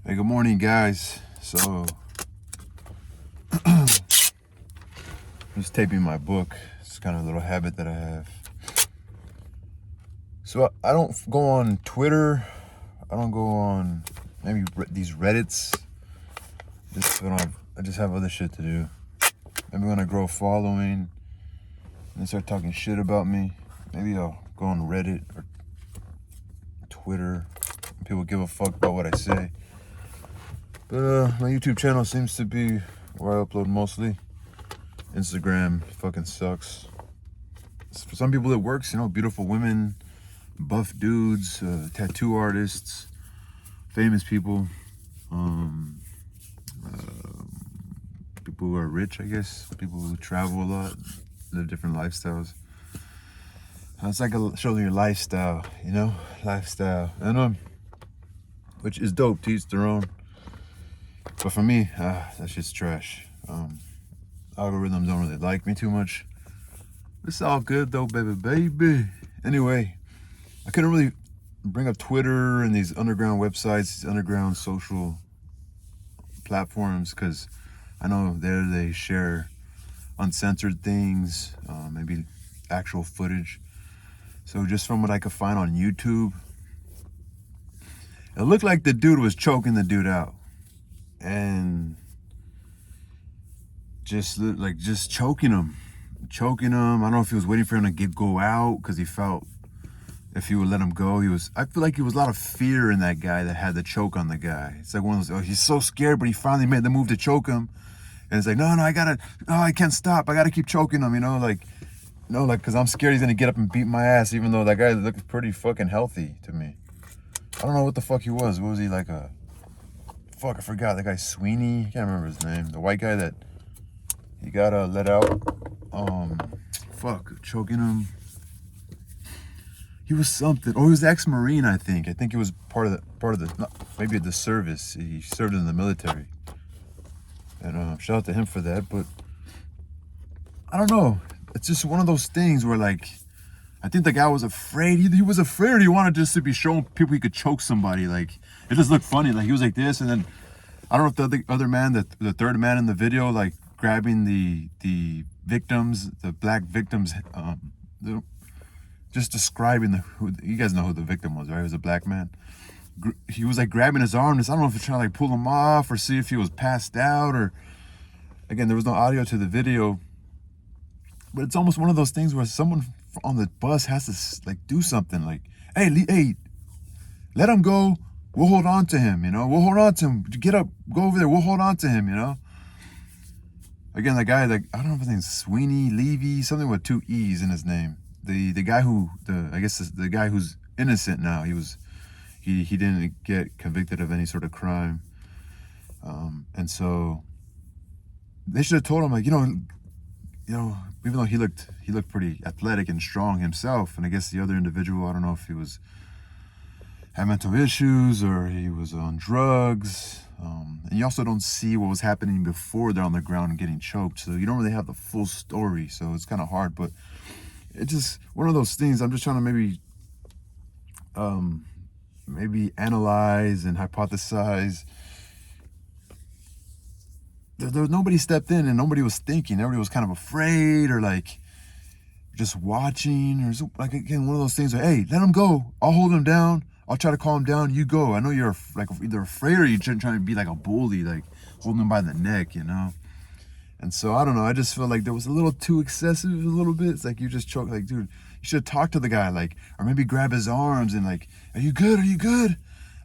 Hey, good morning, guys. So, just taping my book. It's kind of a little habit that I have. So, I don't go on Twitter. I don't go on maybe these Reddits. I just have other shit to do. Maybe when I grow a following and they start talking shit about me, maybe I'll go on Reddit or Twitter. People give a fuck about what I say. But my YouTube channel seems to be where I upload mostly. Instagram fucking sucks. For some people it works, beautiful women, buff dudes, tattoo artists, famous people, people who are rich, I guess, people who travel a lot, live different lifestyles. It's like showing your lifestyle, lifestyle, which is dope, to each their own. But for me, that shit's trash. Algorithms don't really like me too much. It's all good though, baby. Anyway, I couldn't really bring up Twitter and these underground websites, these underground social platforms, because I know there they share uncensored things, maybe actual footage. So just from what I could find on YouTube, it looked like the dude was choking the dude out. And just choking him. I don't know if he was waiting for him to go out because he felt if he would let him go, I feel like there was a lot of fear in that guy that had the choke on the guy. It's like one of those, he's so scared, but he finally made the move to choke him. And it's like, no, I can't stop. I gotta keep choking him, because I'm scared he's gonna get up and beat my ass, even though that guy looked pretty fucking healthy to me. I don't know what the fuck he was. What was he, like a... Fuck, I forgot. That guy Sweeney. I can't remember his name. The white guy that he got let out. Choking him. He was something. Oh, he was ex-Marine, I think. I think he was part of the maybe the service. He served in the military. And shout out to him for that. But I don't know. It's just one of those things where, like, I think the guy was afraid. He was afraid, or he wanted just to be showing people he could choke somebody. Like, it just looked funny. Like, he was like this, and then I don't know if the other man, the third man in the video, like grabbing the victims, the black victims, just describing you guys know who the victim was, right? It was a black man. He was like grabbing his arm. I don't know if he's trying to like pull him off or see if he was passed out, or again, there was no audio to the video. But it's almost one of those things where someone on the bus has to like do something like, hey, let him go. We'll hold on to him, We'll hold on to him. Get up, go over there. We'll hold on to him, Again, that guy, like, I don't know if his name's Sweeney, Levy, something with 2 E's in his name. The guy the guy who's innocent now. He didn't get convicted of any sort of crime. And so they should have told him, like, even though he looked pretty athletic and strong himself, and I guess the other individual, I don't know if he had mental issues or he was on drugs. And you also don't see what was happening before they're on the ground and getting choked, so you don't really have the full story, so it's kind of hard. But it's just one of those things. I'm just trying to maybe analyze and hypothesize. There was nobody stepped in and nobody was thinking. Everybody was kind of afraid or like just watching, or like, again, one of those things where, hey, let him go. I'll hold him down. I'll try to calm him down. You go. I know you're like either afraid or you're trying to be like a bully, like holding him by the neck, And so I don't know. I just feel like there was a little too excessive, a little bit. It's like you just choke. Like, dude, you should have talked to the guy, like, or maybe grab his arms and like, are you good? Are you good?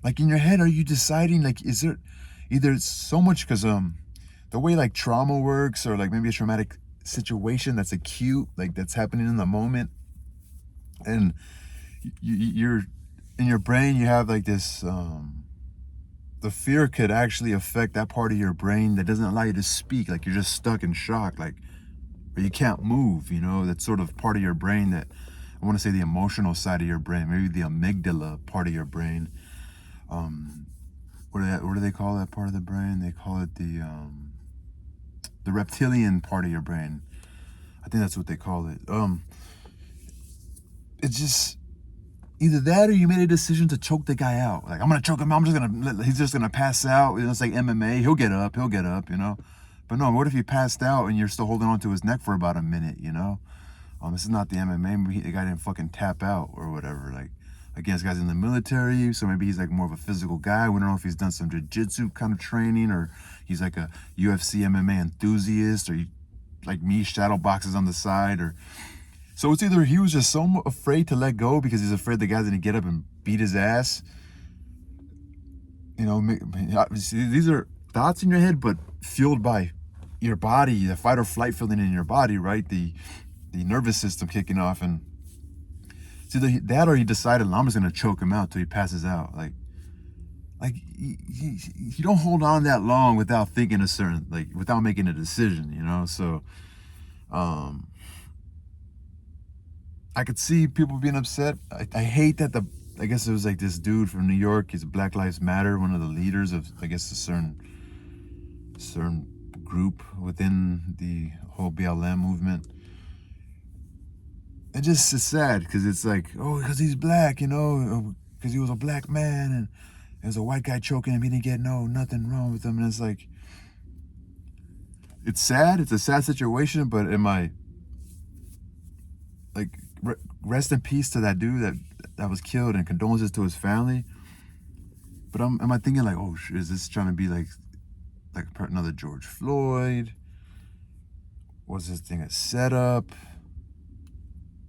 Like in your head, are you deciding like, is there either so much because the way like trauma works, or like maybe a traumatic situation that's acute, like that's happening in the moment, and you're in your brain, you have like this the fear could actually affect that part of your brain that doesn't allow you to speak. Like you're just stuck in shock, like, or you can't move, that's sort of part of your brain that, I want to say the emotional side of your brain, maybe the amygdala part of your brain. What do they call that part of the brain? They call it the reptilian part of your brain. I think that's what they call it. It's just, either that or you made a decision to choke the guy out. Like, I'm gonna choke him out. He's just gonna pass out. It's like MMA. He'll get up, you know. But no, what if he passed out and you're still holding on to his neck for about a minute, you know? This is not the MMA. Maybe the guy didn't fucking tap out or whatever. Like, again, this guy's in the military, so maybe he's like more of a physical guy. We don't know if he's done some jiu-jitsu kind of training, or he's like a UFC MMA enthusiast, or he, like me, shadow boxes on the side, or so it's either he was just so afraid to let go because he's afraid the guy's gonna get up and beat his ass. You know, these are thoughts in your head, but fueled by your body, the fight or flight feeling in your body, right? The nervous system kicking off, and it's either that or he decided, I'm just gonna choke him out till he passes out. Like you don't hold on that long without thinking a certain, like, without making a decision, you know. So I could see people being upset. I hate that I guess it was like this dude from New York. He's a Black Lives Matter, one of the leaders of, I guess, a certain group within the whole BLM movement. It just is sad because it's like, oh, because he's black, you know, because he was a black man and there's a white guy choking him. He didn't get nothing wrong with him. And it's like, it's sad. It's a sad situation, but am I like, rest in peace to that dude that was killed, and condolences to his family. But am I thinking like, oh, is this trying to be like another George Floyd? Was this thing a setup?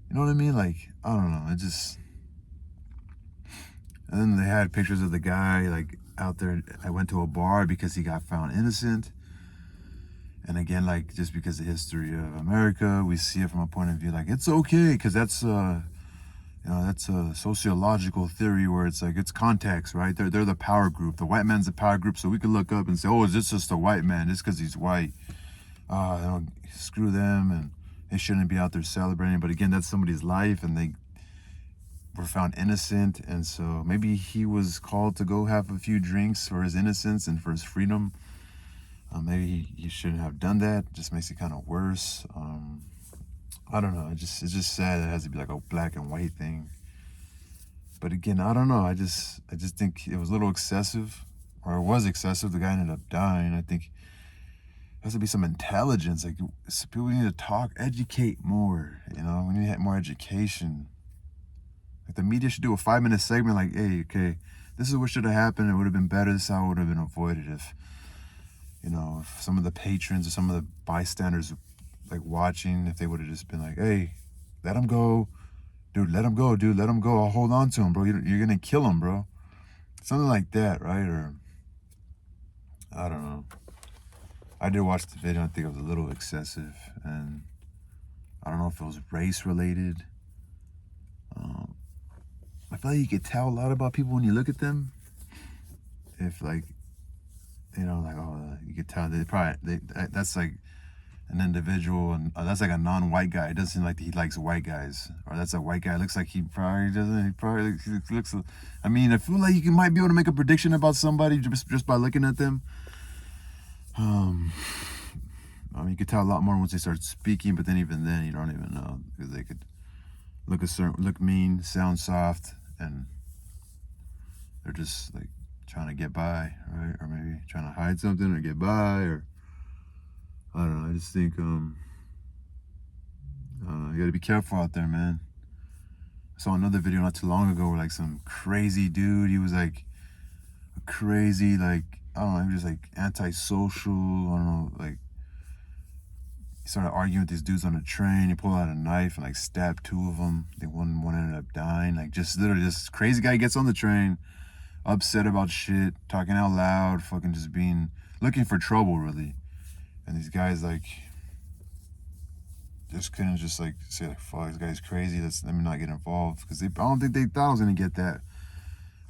You know what I mean? Like, I don't know. It just, and then they had pictures of the guy like out there. I went to a bar because he got found innocent. And again, like, just because the history of America, we see it from a point of view like it's okay because that's you know, that's a sociological theory where it's like, it's context, right? They're the power group. The white man's the power group, so we could look up and say, oh, is this just a white man? Just because he's white. You know, screw them, and they shouldn't be out there celebrating. But again, that's somebody's life, and they were found innocent, and so maybe he was called to go have a few drinks for his innocence and for his freedom. Maybe he shouldn't have done that. It just makes it kind of worse. I don't know. It's just sad it has to be like a black and white thing. But again, I don't know. I just think it was a little excessive, or it was excessive. The guy ended up dying. I think there has to be some intelligence. Like, people need to talk, educate more. You know, we need to have more education. Like, the media should do a 5-minute segment. Like, hey, okay, this is what should have happened. It would have been better. This is how it would have been avoided if, you know, if some of the patrons or some of the bystanders, like, watching, if they would have just been like, hey, let him go, dude, let him go, dude, let him go, I'll hold on to him, bro, you're gonna kill him, bro. Something like that, right? Or I don't know. I did watch the video. I think it was a little excessive, and I don't know if it was race related. I feel like you could tell a lot about people when you look at them. If, like, you know, like, oh, you could tell that's like an individual, and that's like a non-white guy. It doesn't seem like he likes white guys, or that's a white guy. It looks like he probably doesn't. He looks. I mean, I feel like you might be able to make a prediction about somebody just by looking at them. I mean, you could tell a lot more once they start speaking, but then even then, you don't even know, because they could look mean, sound soft, and they're just like trying to get by, right? Or maybe trying to hide something or get by, or I don't know. I just think you gotta be careful out there, man. I saw another video not too long ago where, like, some crazy dude, he was like a crazy, like, I don't know, he was just like antisocial, I don't know, like, he started arguing with these dudes on the train. He pulled out a knife and, like, stabbed 2 of them. One ended up dying. Like, just literally, this crazy guy gets on the train, upset about shit, talking out loud, fucking just looking for trouble, really. And these guys, like, just couldn't just, like, say, like, fuck, this guy's crazy, let me not get involved. Because I don't think they thought I was gonna get that.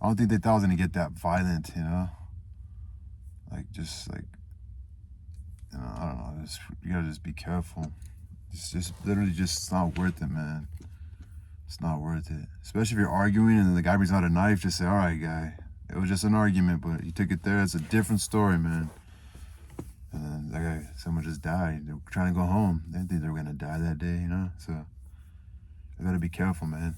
I don't think they thought I was gonna get that violent, you know? Like, just, like, you know, I don't know. You gotta just be careful. It's just literally just, it's not worth it, man. It's not worth it. Especially if you're arguing and then the guy brings out a knife, just say, all right, guy, it was just an argument, but you took it there. It's a different story, man. And then that guy, someone just died. They were trying to go home. They didn't think they were gonna die that day, you know? So I gotta be careful, man.